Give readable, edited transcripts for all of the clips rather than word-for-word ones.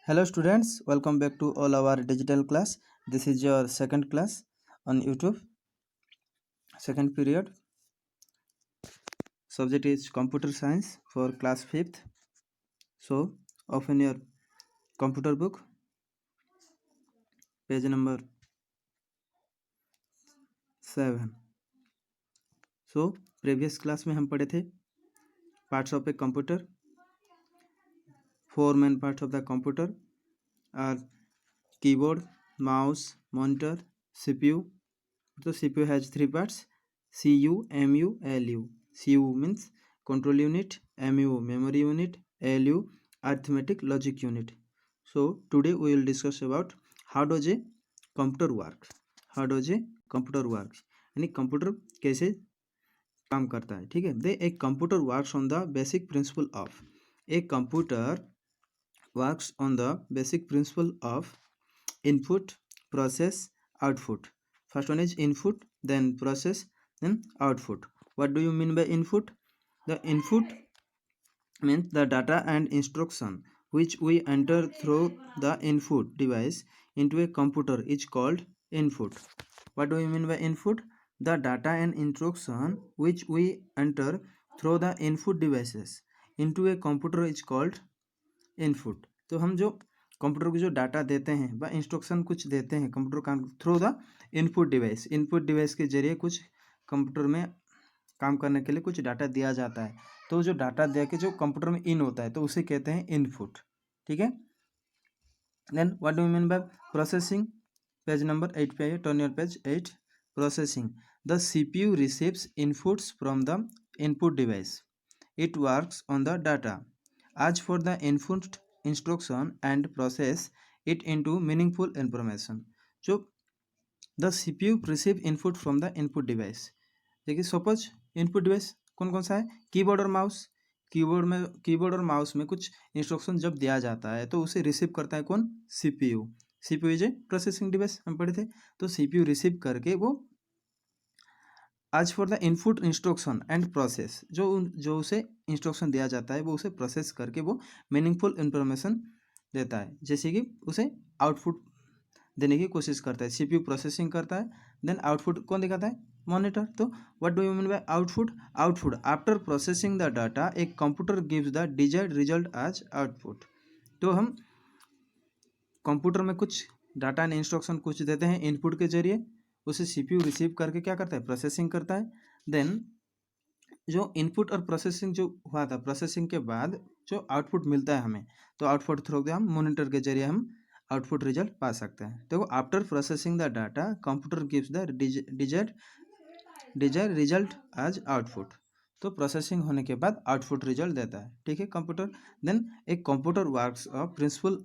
Hello students, welcome back to all our digital class. This is your second class on YouTube, second period. Subject is computer science for class 5th. So, open your computer book, page number 7. So, previous class में हम पढ़े थे parts of a computer. 4 main parts of the computer are keyboard, mouse, monitor, CPU. So CPU has 3 parts: CU, MU, LU. CU means control unit, MU memory unit, LU arithmetic logic unit. So today we will discuss about how does a computer work. How does a computer work? यानी computer कैसे काम करता है. ठीक है. They a computer works on the basic principle of a computer works on the basic principle of input, process, output. First one is input, then process, then output. What do you mean by input? The input means the data and instruction which we enter through the input device into a computer is called input. What do you mean by input? The data and instruction which we enter through the input devices into a computer is called input. तो हम जो computer को जो data देते हैं व instruction कुछ देते हैं कंप्यूटर का थ्रू द इनपुट डिवाइस के जरिए कुछ कंप्यूटर में काम करने के लिए कुछ डाटा दिया जाता है. तो जो डाटा दे के जो कंप्यूटर में इन होता है तो उसे कहते हैं इनपुट. ठीक है. Then what do you mean by processing. Page number 8 पे आइए. Turn your page 8. Processing. The CPU receives inputs from the input device. It works on the data. As for the input instruction and process it into meaningful information. So the CPU receive input from the input device. देखिए suppose input device कौन कौन सा है? Keyboard और mouse. Keyboard और mouse में कुछ instruction जब दिया जाता है तो उसे रिसीव करता है कौन? CPU. CPU is a processing device, हम पढ़े थे. तो CPU रिसीव करके वो आज for the input instruction and process जो उसे इंस्ट्रक्शन दिया जाता है वो उसे प्रोसेस करके वो मीनिंगफुल इन्फॉर्मेशन देता है. जैसे कि उसे आउटपुट देने की कोशिश करता है. सीपीयू प्रोसेसिंग करता है. देन आउटपुट कौन दिखाता है? मॉनिटर. तो what do you mean by output? Output after processing the data a computer gives the desired result as output. तो हम कंप्यूटर में कुछ डाटा एंड इंस्ट्रक्शन कुछ देते हैं इनपुट के जरिए, उसे सीपीयू रिसीव करके क्या करता है? प्रोसेसिंग करता है. देन जो इनपुट और प्रोसेसिंग जो हुआ था, प्रोसेसिंग के बाद जो आउटपुट मिलता है हमें, तो आउटपुट थ्रू हम मॉनिटर के जरिए हम आउटपुट रिजल्ट पा सकते हैं. देखो after processing the data computer gives the desired result as output. तो प्रोसेसिंग होने के बाद आउटपुट रिजल्ट देता है. ठीक है. कंप्यूटर. देन एक कंप्यूटर वर्क्स ऑफ प्रिंसिपल.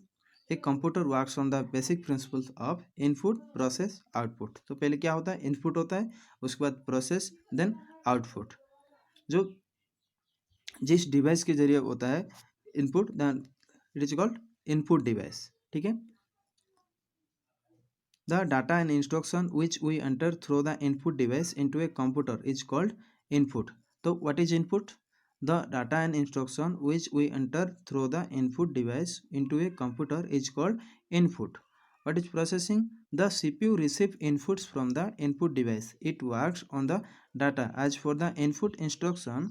एक computer works on the basic principles of input, process, output. तो पहले क्या होता है? इनपुट होता है, उसके बाद प्रोसेस, देन आउटपुट. जो जिस डिवाइस के जरिए होता है input, then it is called input device. ठीक है. The data and instruction which we enter through the input device into a computer is called input. तो what is input? The data and instruction which we enter through the input device into a computer is called input. What is processing? The CPU receives inputs from the input device. It works on the data as for the input instruction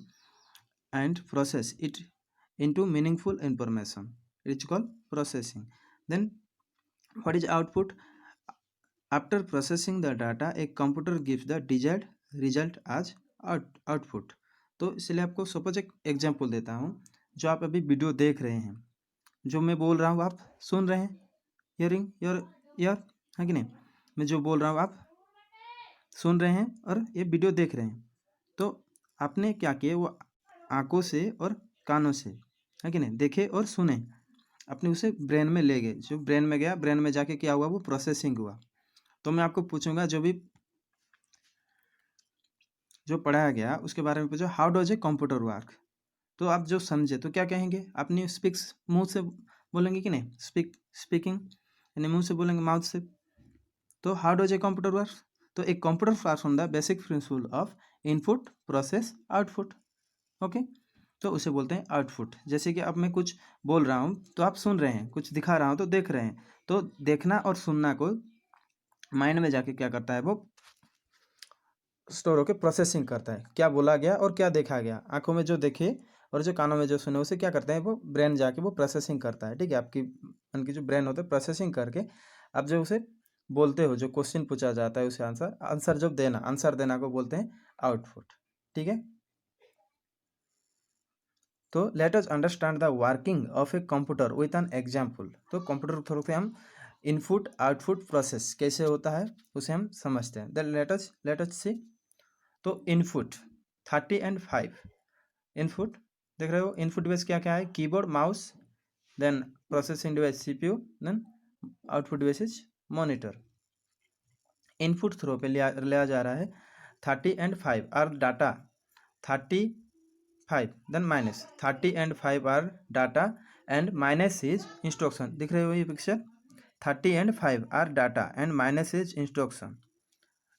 and process it into meaningful information. It is called processing. Then what is output? After processing the data, a computer gives the desired result as output. तो इसलिए आपको suppose एक example देता हूँ. जो आप अभी video देख रहे हैं, जो मैं बोल रहा हूँ आप सुन रहे हैं, हियरिंग योर ईयर, है कि नहीं? मैं जो बोल रहा हूँ आप सुन रहे हैं और ये वीडियो देख रहे हैं. तो आपने क्या किया? वो आंखों से और कानों से, है कि नहीं, देखे और सुने, अपने उसे ब्रेन में ले गए. जो ब्रेन में गया, ब्रेन में जाके क्या हुआ? वो प्रोसेसिंग हुआ. तो मैं आपको पूछूंगा जो पढ़ाया गया उसके बारे में पूछो, how does a computer work. तो आप जो समझे तो क्या कहेंगे? अपनी स्पीक्स मुंह से बोलेंगे कि नहीं? स्पीकिंग यानी मुंह से बोलेंगे, माउथ से. तो how does a computer work? तो एक computer works on the basic principle of input, process, output. Okay. तो उसे बोलते हैं आउटपुट। जैसे कि अब मैं कुछ बोल रहा हूँ तो आप सुन रहे हैं, कुछ दिखा रहा हूँ तो देख रहे हैं, तो देखना और सुनना को माइंड में जाके क्या करता है, वो स्टोर होकर प्रोसेसिंग करता है, क्या बोला गया और क्या देखा गया। आंखों में जो देखे और जो कानों में जो सुने उसे क्या करते हैं, वो ब्रेन जाके वो प्रोसेसिंग करता है। ठीक है, आपकी मन की जो ब्रेन होता है प्रोसेसिंग करके आप जो उसे बोलते हो, जो क्वेश्चन पूछा जाता है उसे आंसर जब देना, आंसर देना को बोलते हैं आउटपुट। ठीक है, तो let us understand the working of a computer with an example. तो कंप्यूटर थ्रू से हम इनपुट आउटपुट प्रोसेस कैसे होता है उसे हम समझते हैं। देन लेट अस सी। तो इनपुट 30 एंड 5 इनपुट देख रहे हो। इनपुट डिवाइस क्या क्या है, keyboard, mouse, then processing device CPU, then output device is monitor. Input through पे लिया जा रहा है 30 and 5 are data, 35 then minus 30 and 5 are data and minus is instruction. दिख रहे हो ये picture, 30 and 5 are data and minus is instruction.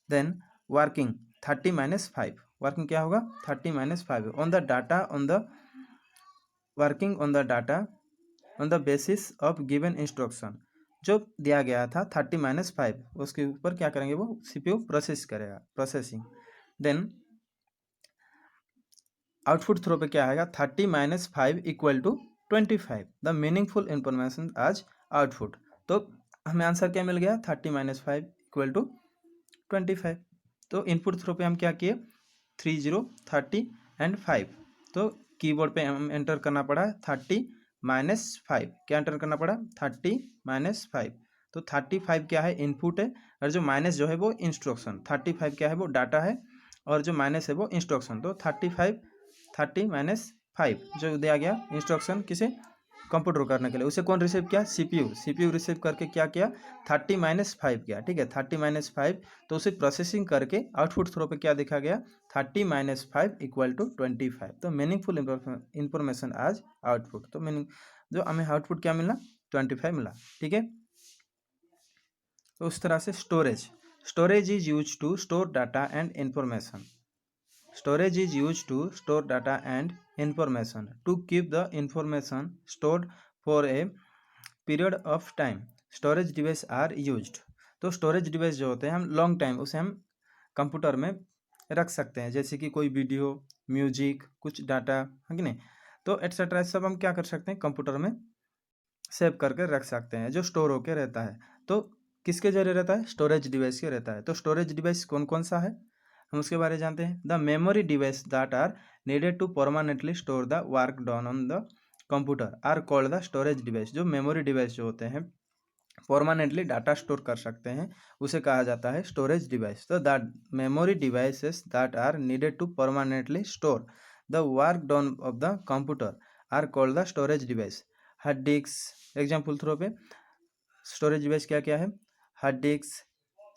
Then working 30 minus 5, working क्या होगा 30 minus 5 on the data, on the working on the data on the basis of given instruction. जो दिया गया था 30 माइनस 5, उसके ऊपर क्या करेंगे, वो सीपीयू प्रोसेस करेगा, प्रोसेसिंग। देन आउटपुट थ्रो पे क्या आएगा, 30 minus 5 equal to 25, the meaningful information as output. तो हमें आंसर क्या मिल गया, 30 माइनस 5 इक्वल टू 25। तो इनपुट थ्रो पे हम क्या किए, 30, 30 एंड 5। तो कीबोर्ड पे हम एंटर करना पड़ा 30 माइनस 5, क्या एंटर करना पड़ा 30 माइनस 5। तो 35 क्या है, इनपुट है, और जो माइनस जो है वो इंस्ट्रक्शन। 35 क्या है, वो डाटा है, और जो माइनस है वो इंस्ट्रक्शन। तो 35 30 माइनस 5 जो दिया गया इंस्ट्रक्शन किसे, कंप्यूटर करने के लिए, उसे कौन रिसीव किया, सीपीयू। सीपीयू रिसीव करके क्या किया, 30 माइनस 5 किया। ठीक है, 30 माइनस 5, तो उसे प्रोसेसिंग करके आउटपुट थ्रो पे क्या देखा गया, 30 माइनस 5 इक्वल टू 25। तो मीनिंगफुल इंफॉर्मेशन आज आउटपुट। तो मीनिंग जो हमें आउटपुट क्या मिला, 25 मिला। ठीक है, तो उस तरह से storage is used to store data and information. Storage is used to store data and information. To keep the information stored for a period of time, storage device are used. तो स्टोरेज डिवाइस जो होते हैं, हम long time उसे हम computer में रख सकते हैं, जैसे कि कोई वीडियो, म्यूजिक, कुछ डाटा है कि नहीं, तो एट्सेट्रा सब हम क्या कर सकते हैं, कंप्यूटर में सेव करके रख सकते हैं, जो स्टोर होके रहता है। तो किसके जरिए रहता है, स्टोरेज डिवाइस के रहता है। तो स्टोरेज डिवाइस कौन कौन सा है, हम उसके बारे में जानते हैं। The memory device that are needed to permanently store the work done on the computer are called the storage device. जो मेमोरी डिवाइस जो होते हैं परमानेंटली डाटा स्टोर कर सकते हैं, उसे कहा जाता है स्टोरेज डिवाइस। तो that memory devices that are needed to permanently store the work done of the computer are called the storage device. Hard disk example through पे स्टोरेज डिवाइस क्या क्या है, hard disk,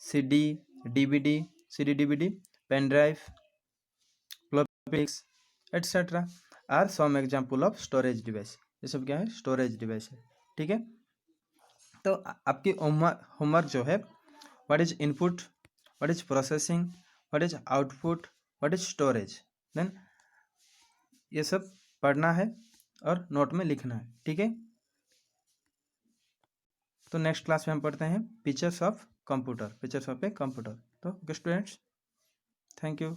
CD DVD, CD DVD, pen drive, floppy disk etcetera are some example of storage device. ये सब क्या है, storage device है। ठीक है, तो आपकी होमवर्क जो है, what is input, what is processing, what is output, what is storage, then ये सब पढ़ना है और नोट में लिखना है। ठीक है, तो नेक्स्ट क्लास में हम पढ़ते हैं pictures of computer, pictures of a computer. तो स्टूडेंट्स, थैंक यू।